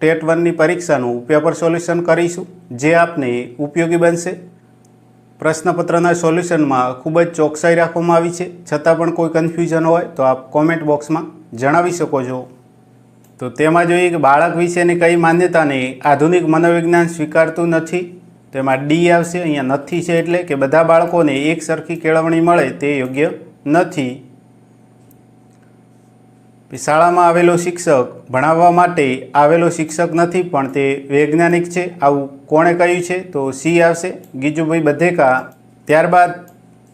TET 1ની પરીક્ષાનું paper solution કરીશું, જે આપને ઉપયોગી બનશે। પ્રશ્નપત્રના સોલ્યુશનમાં ખૂબ જ ચોકસાઈ રાખવામાં આવી છે, છતાં પણ કોઈ કન્ફ્યુઝન હોય તો આપ કોમેન્ટ બોક્સમાં જણાવી શકો છો। તો તેમાં જોઈએ કે બાળક વિશેની કઈ માન્યતાને આધુનિક મનોવિજ્ઞાન સ્વીકારતું નથી। તેમાં ડી આવશે। અહીંયા નથી છે એટલે કે બધા બાળકોને એક સરખી કેળવણી મળે તે યોગ્ય નથી। શાળામાં આવેલો શિક્ષક ભણાવવા માટે આવેલો શિક્ષક નથી, પણ તે વૈજ્ઞાનિક છે, આવું કોણે કહ્યું છે? તો સી આવશે, ગીજુભાઈ બધેકા। ત્યારબાદ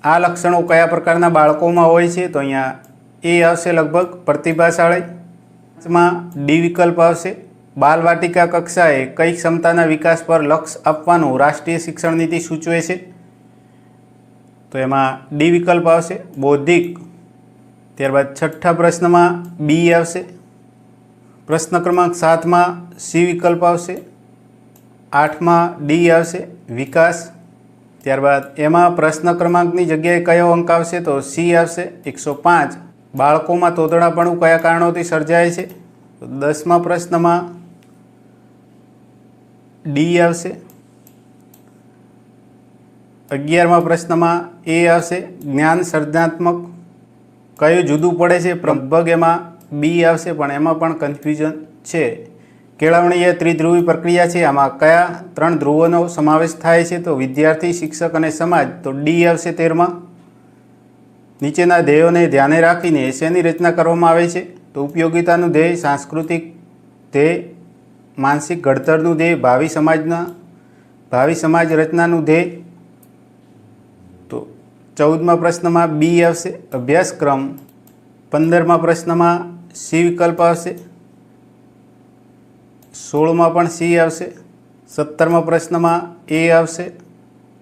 આ લક્ષણો કયા પ્રકારના બાળકોમાં હોય છે? તો અહીંયા એ આવશે લગભગ પ્રતિભાશાળી। માં ડી વિકલ્પ આવશે। બાલવાટિકા કક્ષાએ કઈ ક્ષમતાના વિકાસ પર લક્ષ્ય આપવાનું રાષ્ટ્રીય શિક્ષણ નીતિ સૂચવે છે? તો એમાં ડી વિકલ્પ આવશે, બૌદ્ધિક। ત્યારબાદ છઠ્ઠા પ્રશ્નમાં બી આવશે। પ્રશ્ન ક્રમાંક 7માં સી વિકલ્પ આવશે। 8માં ડી આવશે, વિકાસ। ત્યારબાદ એમાં પ્રશ્ન ક્રમાંકની જગ્યાએ કયો અંક આવશે? તો સી આવશે, 105। બાળકોમાં તોતડાપણું કયા કારણોથી સર્જાય છે? તો 10મા પ્રશ્નમાં ડી આવશે। 11મા પ્રશ્નમાં એ આવશે, જ્ઞાન સર્જનાત્મક। કયું જુદું પડે છે? લગભગ એમાં બી આવશે, પણ એમાં પણ કન્ફ્યુઝન છે। કેળવણી એ ત્રિધ્રુવી પ્રક્રિયા છે, આમાં કયા 3 ધ્રુવોનો સમાવેશ થાય છે? તો વિદ્યાર્થી, શિક્ષક અને સમાજ। તો ડી આવશે 13માં। નીચેના ધ્યેયોને ધ્યાને રાખીને શેની રચના કરવામાં આવે છે? તો ઉપયોગિતાનું ધ્યેય, સાંસ્કૃતિક ધ્યેય, માનસિક ઘડતરનું ધ્યેય, ભાવિ સમાજ રચનાનું ધ્યેય। તો 14મા પ્રશ્નમાં બી આવશે, અભ્યાસક્રમ। 15મા પ્રશ્નમાં સી વિકલ્પ આવશે। 16માં પણ સી આવશે। 17મા પ્રશ્નમાં એ આવશે।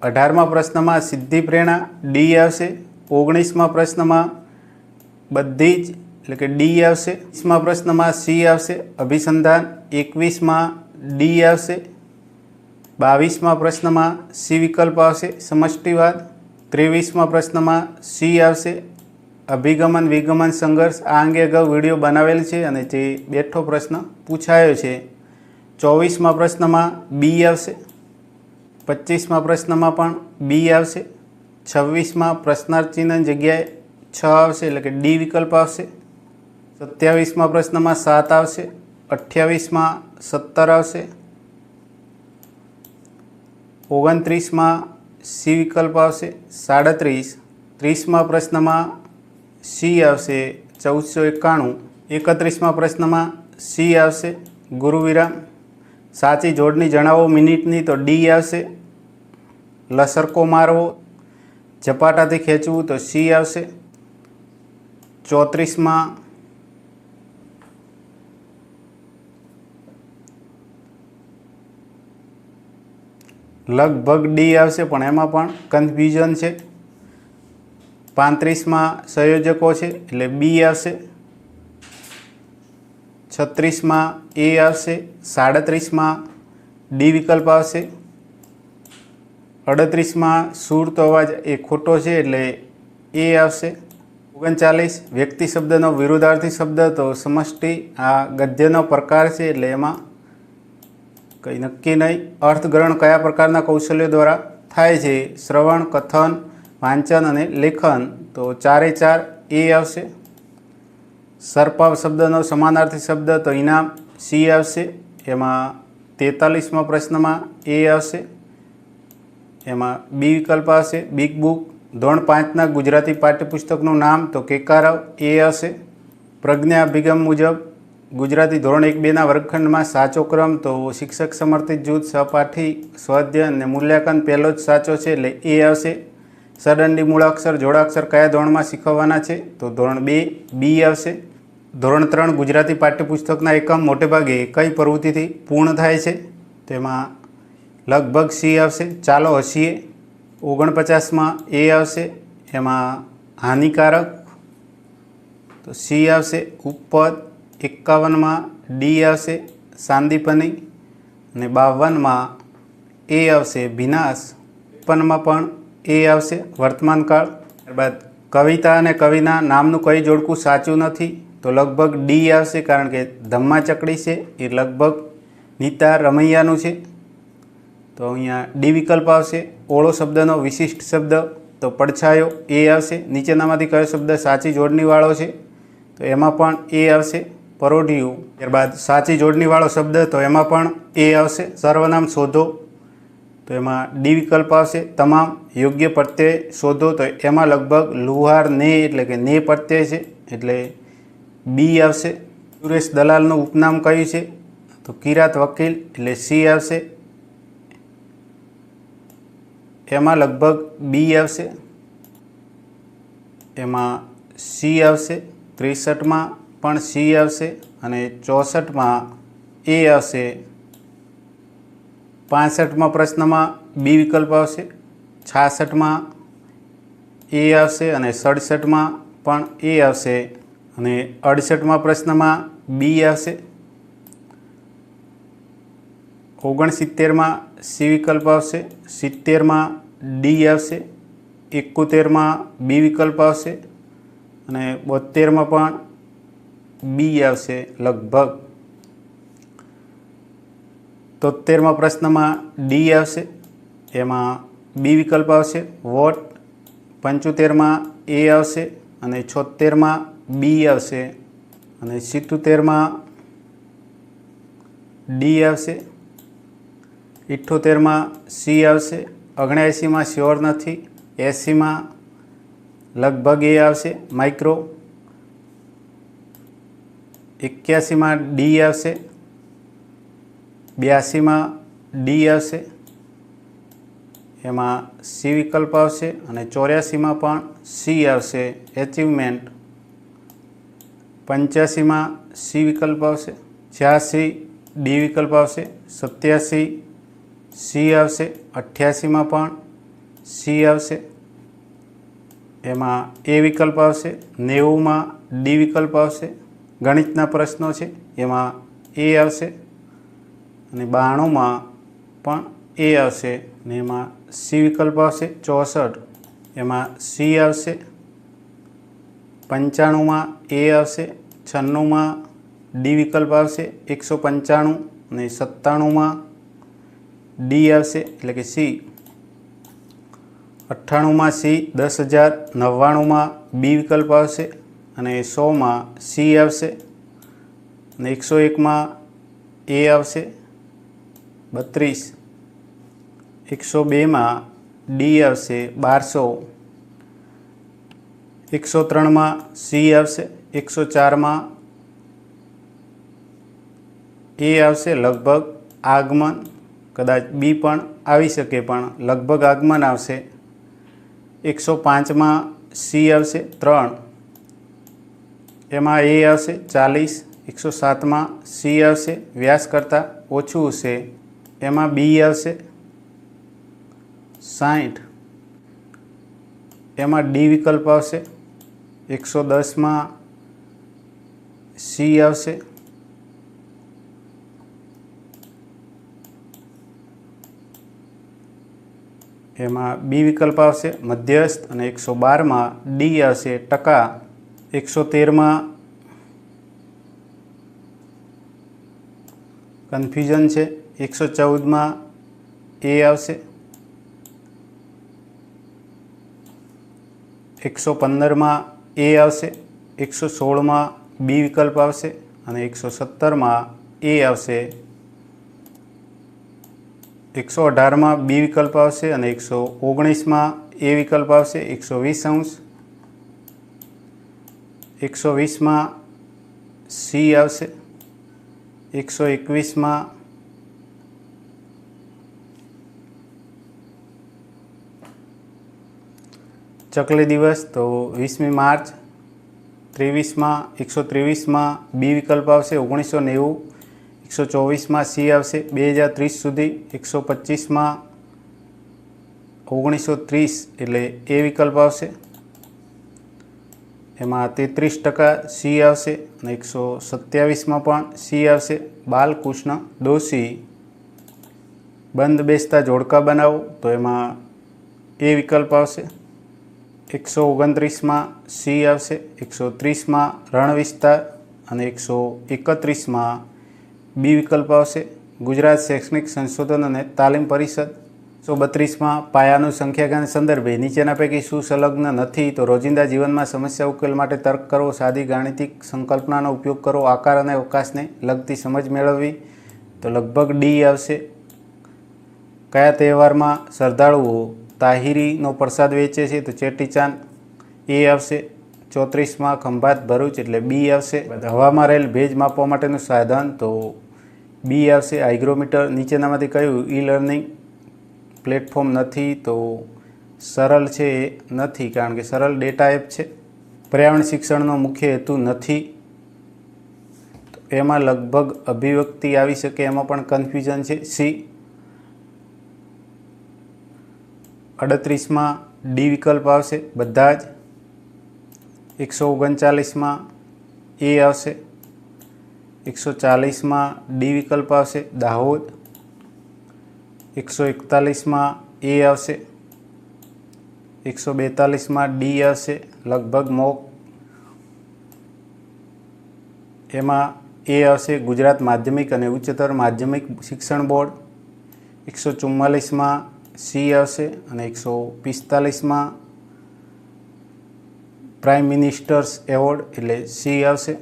18મા પ્રશ્નમાં સિદ્ધિ પ્રેરણા, ડી આવશે। 19મા પ્રશ્નમાં બધી જ એટલે કે ડી આવશે। 20મા પ્રશ્નમાં સી આવશે, અભિસંધાન। 21માં ડી આવશે। 22મા પ્રશ્નમાં સી વિકલ્પ આવશે, સમષ્ટિવાદ। 23મા પ્રશ્નમાં સી આવશે, અભિગમન વિગમન સંઘર્ષ। આ અંગે અગાઉ વિડીયો બનાવેલ છે અને તે બેઠો પ્રશ્ન પૂછાયો છે। 24મા પ્રશ્નમાં બી આવશે। 25મા પ્રશ્નમાં પણ બી આવશે। 26માં પ્રશ્નાર્થ ચિહ્નની જગ્યાએ 6 આવશે એટલે કે ડી વિકલ્પ આવશે। 27મા પ્રશ્નમાં 7 આવશે। 28માં 17 આવશે। 29માં સી વિકલ્પ આવશે, 37। 30મા પ્રશ્નમાં સી આવશે, 1491। 31મા પ્રશ્નમાં સી આવશે, ગુરુ વિરામ। સાચી જોડણી જણાવો મિનિટની, તો ડી આવશે। લસરકો મારવો, ઝપાટાથી ખેંચવું, તો સી આવશે। 34માં લગભગ ડી આવશે, પણ એમાં પણ કન્ફ્યુઝન છે। 35માં સંયોજકો છે એટલે બી આવશે। 36માં એ આવશે। 37માં ડી વિકલ્પ આવશે। 38માં સુર તો અવાજ એ ખોટો છે એટલે એ આવશે। 39 વ્યક્તિ શબ્દનો વિરુદ્ધાર્થી શબ્દ, તો સમષ્ટિ। આ ગદ્યનો પ્રકાર છે એટલે એમાં કંઈ નક્કી નહીં। અર્થગ્રહણ કયા પ્રકારના કૌશલ્યો દ્વારા થાય છે? શ્રવણ, કથન, વાંચન અને લેખન। તો 4 એ આવશે। સરપાવ શબ્દનો સમાનાર્થી શબ્દ, તો ઇનામ, સી આવશે। એમાં 43મા પ્રશ્નમાં એ આવશે। એમાં બી વિકલ્પ આવશે, બિગ બુક। ધોરણ 5ના ગુજરાતી પાઠ્યપુસ્તકનું નામ, તો કેકારવ, એ આવશે। પ્રજ્ઞા અભિગમ મુજબ ગુજરાતી ધોરણ 1-2ના વર્ગખંડમાં સાચો ક્રમ, તો શિક્ષક સમર્થિત જૂથ, સહપાઠી, સ્વાધ્યાય અને મૂલ્યાંકન પહેલો જ સાચો છે એટલે એ આવશે। સદંડી મૂળાક્ષર, જોડાક્ષર કયા ધોરણમાં શીખવવાના છે? તો ધોરણ 2, બી આવશે। ધોરણ 3 ગુજરાતી પાઠ્યપુસ્તકના એકમ મોટેભાગે કઈ પ્રવૃત્તિથી પૂર્ણ થાય છે? તેમાં લગભગ સી આવશે, ચાલો હસીએ। 49માં એ આવશે, એમાં હાનિકારક, તો સી આવશે, ઉપપદ। 51માં ડી આવશે, સાંદીપની। અને 52માં એ આવશે, વિનાશ। 53માં પણ એ આવશે, વર્તમાનકાળ। ત્યારબાદ કવિતા અને કવિના નામનું કઈ જોડકું સાચું નથી? તો લગભગ ડી આવશે, કારણ કે ધમ્મા ચકડી છે એ લગભગ નીતા રમૈયાનું છે, તો અહીંયા ડી વિકલ્પ આવશે. ઓળો શબ્દનો વિશિષ્ટ શબ્દ તો પડછાયો, એ આવશે. નીચેનામાંથી કયો શબ્દ સાચી જોડણીવાળો છે, તો એમાં પણ એ આવશે, પરોઢિયું. ત્યારબાદ સાચી જોડણીવાળો શબ્દ તો એમાં પણ એ આવશે, સર્વનામ શોધો, તો એમાં ડી વિકલ્પ આવશે. તમામ યોગ્ય પ્રત્યય શોધો, તો એમાં લગભગ લુહાર ને એટલે કે ને પ્રત્યય છે એટલે બી આવશે. સુરેશ દલાલનું ઉપનામ કયું છે, તો કિરાત વકીલ એટલે સી આવશે, એમાં લગભગ બી આવશે, એમાં સી આવશે. 63માં પણ સી આવશે અને 64માં એ આવશે. 65માં પ્રશ્નમાં બી વિકલ્પ આવશે, 66માં એ આવશે અને 67માં પણ એ આવશે અને 68માં પ્રશ્નમાં બી આવશે. 69માં સી વિકલ્પ આવશે, 70માં ડી આવશે, 71માં બી વિકલ્પ આવશે અને 72માં પણ બી આવશે લગભગ. 73માં પ્રશ્નમાં ડી આવશે, એમાં બી વિકલ્પ આવશે વોટ. 75માં એ આવશે અને 76માં બી આવશે અને 77માં ડી આવશે. 78માં સી આવશે. 79માં શ્યોર નથી. 80માં લગભગ એ આવશે માઇક્રો. 81માં ડી આવશે. 82માં ડી આવશે, એમાં સી વિકલ્પ આવશે અને 84માં પણ સી આવશે, એચિવમેન્ટ. 85માં સી વિકલ્પ આવશે. 86 ડી વિકલ્પ આવશે. 87 સી આવશે. 88માં પણ સી આવશે, એમાં એ વિકલ્પ આવશે. 90માં ડી વિકલ્પ આવશે. ગણિતના પ્રશ્નો છે એમાં એ આવશે અને 92માં પણ એ આવશે અને એમાં સી વિકલ્પ આવશે. 64 એમાં સી આવશે. 95માં એ આવશે. 96માં ડી વિકલ્પ આવશે. 195 અને 97માં ડી આવશે એટલે કે સી. 98માં સી. 10,000. 99માં બી વિકલ્પ આવશે અને 100માં સી આવશે અને 101માં એ આવશે. 32 102માં ડી આવશે. 1200 103માં સી આવશે. 104માં એ આવશે લગભગ આગમન, કદાચ બી પણ આવી શકે પણ લગભગ આગમન આવશે. 105માં સી આવશે 3, એમાં એ આવશે 40. 107માં સી આવશે વ્યાસ કરતાં ઓછું હશે, એમાં બી આવશે. 60 એમાં ડી વિકલ્પ આવશે. 110માં સી આવશે. એમાં બી વિકલ્પ આવશે મધ્યસ્થ અને 112માં ડી આવશે ટકા. 113માં કન્ફ્યુઝન છે. 114માં એ આવશે. 115માં એ આવશે. 116માં બી વિકલ્પ આવશે અને 117માં એ આવશે. 118માં બી વિકલ્પ આવશે અને 119માં એ વિકલ્પ આવશે. 120°. 120માં સી આવશે. 121માં ચકલી દિવસ તો 20મી માર્ચ. 23માં 123માં બી વિકલ્પ આવશે. 1990. 124માં સી આવશે 2030 સુધી. 125માં 1930 એટલે એ વિકલ્પ આવશે, એમાં 33% સી આવશે અને 127માં પણ સી આવશે. બાલકૃષ્ણ દોશી. બંધ બેસતા જોડકા બનાવો તો એમાં એ વિકલ્પ આવશે. 129માં સી આવશે. 130માં રણ વિસ્તાર અને 131માં બી વિકલ્પ આવશે. ગુજરાત શૈક્ષણિક સંશોધન અને તાલીમ પરિષદ. 132માં પાયાનું સંખ્યાગાન સંદર્ભે નીચેના પૈકી શું સંલગ્ન નથી? તો રોજિંદા જીવનમાં સમસ્યા ઉકેલ માટે તર્ક કરવો, સાદી ગાણિતિક સંકલ્પનાનો ઉપયોગ કરવો, આકાર અને અવકાશને લગતી સમજ મેળવવી. તો લગભગ ડી આવશે. કયા તહેવારમાં શ્રદ્ધાળુઓ તાહિરીનો પ્રસાદ વેચે છે? તો ચેટીચાંદ. એ આવશે. 34માં ખંભાત ભરૂચ એટલે બી આવશે. હવામાં રહેલ ભેજ માપવા માટેનું સાધન તો બી આવશે, હાઇગ્રોમીટર. નીચેનામાંથી કયું ઈ લર્નિંગ પ્લેટફોર્મ નથી? તો સરળ છે એ નથી, કારણ કે સરળ ડેટા એપ છે. પર્યાવરણ શિક્ષણનો મુખ્ય હેતુ નથી, તો એમાં લગભગ અભિવ્યક્તિ આવી શકે, એમાં પણ કન્ફ્યુઝન છે. સી. 38માં ડી વિકલ્પ આવશે બધા જ. 139માં એ આવશે. 140માં ડી વિકલ્પ આવશે દાહોદ. 141માં એ આવશે. 142માં ડી આવશે લગભગ મોક. એમાં એ આવશે ગુજરાત માધ્યમિક અને ઉચ્ચતર માધ્યમિક શિક્ષણ બોર્ડ. 144માં સી આવશે અને 145માં પ્રાઇમ મિનિસ્ટર્સ એવોર્ડ એટલે સી આવશે.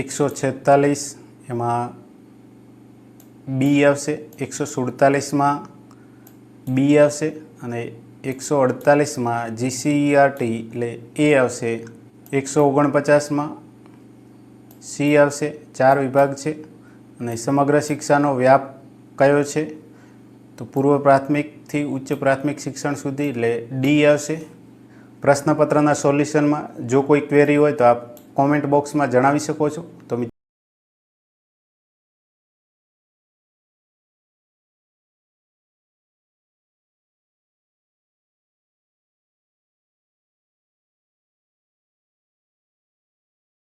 146 એમાં બી આવશે. 147માં બી આવશે અને 148માં જીસીઈઆરટી એટલે એ આવશે. 149માં સી આવશે. 4 વિભાગ છે અને સમગ્ર શિક્ષાનો વ્યાપ કયો છે? તો પૂર્વ પ્રાથમિકથી ઉચ્ચ પ્રાથમિક શિક્ષણ સુધી એટલે ડી આવશે. પ્રશ્નપત્રના સોલ્યુશનમાં જો કોઈ ક્વેરી હોય તો આપ કોમેન્ટ બોક્સમાં જણાવી શકો છો. તો